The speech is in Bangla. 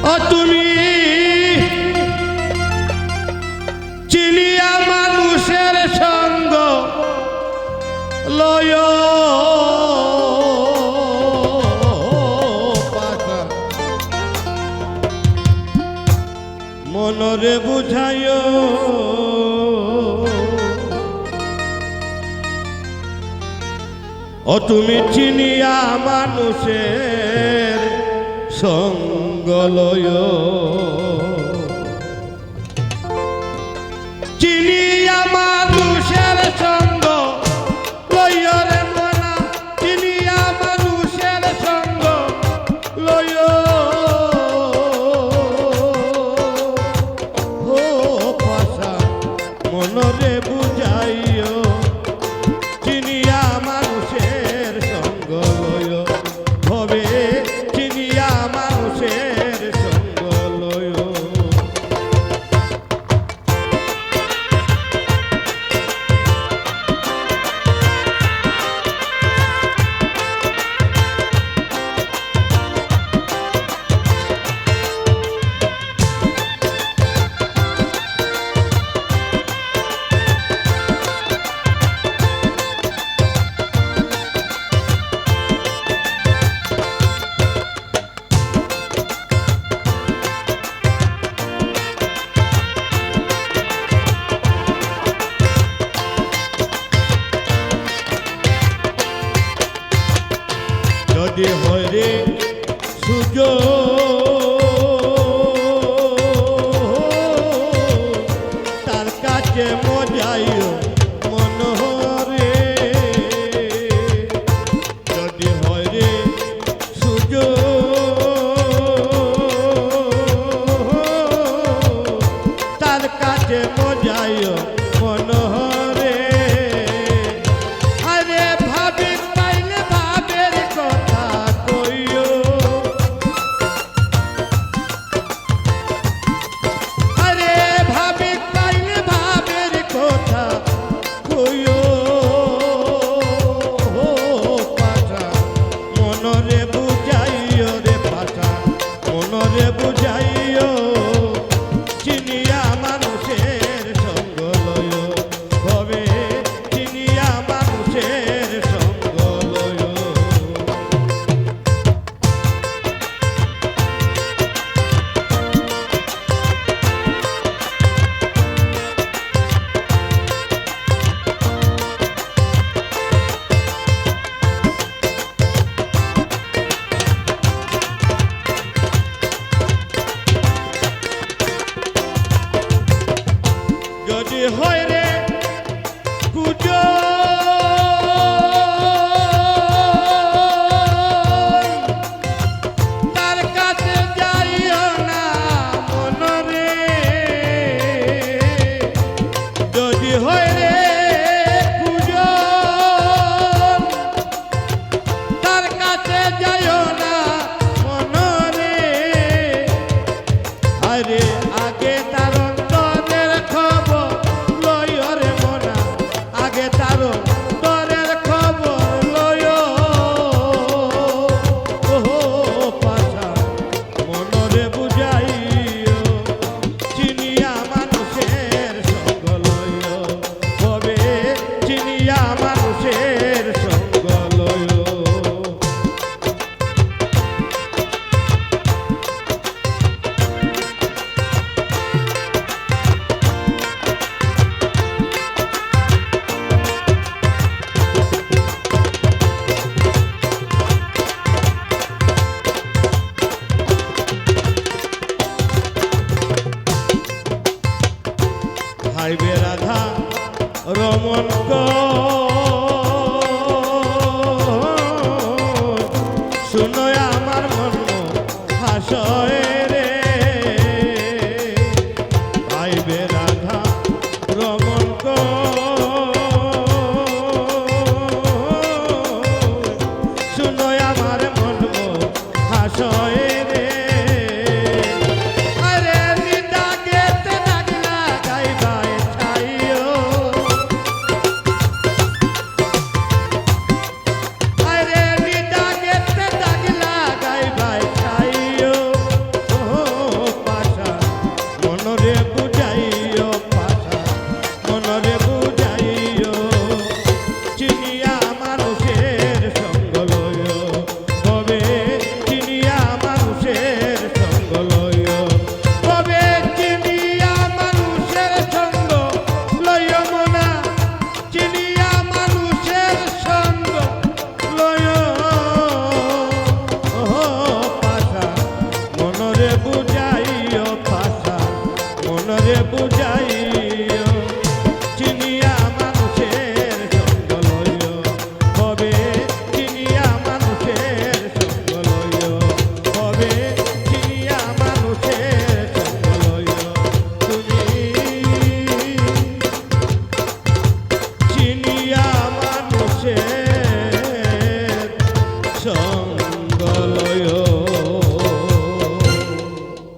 ও তুমি চিনিয়া মানুষের সঙ্গ লয় পাশা মনরে বুঝায় ও তুমি চিনিয়া মানুষের সঙ্গ লয় চিনিয়া মানুষের সঙ্গ লয় রে মনা চিনিয়া মানুষের সঙ্গ লয় ও পাশা মনরে বুঝাইও চিনিয়া মানুষের সঙ্গ লয় হবে চিনিয়া মানুষের সঙ্গ লয় যদি হয় রে সুযোগ তার কাছে মজাইও মনোহরে যদি হয় রে সুযোগ তার কাছে মজাইও মনোহরে যদি হয় রে পুজো তার কাছে যাইও না মনরে যদি হয় রে পুজো তার কাছে যাইও না মনরে আরে আগে তার ভাইবে রাধা রমন শুনো আমার মন হাসয়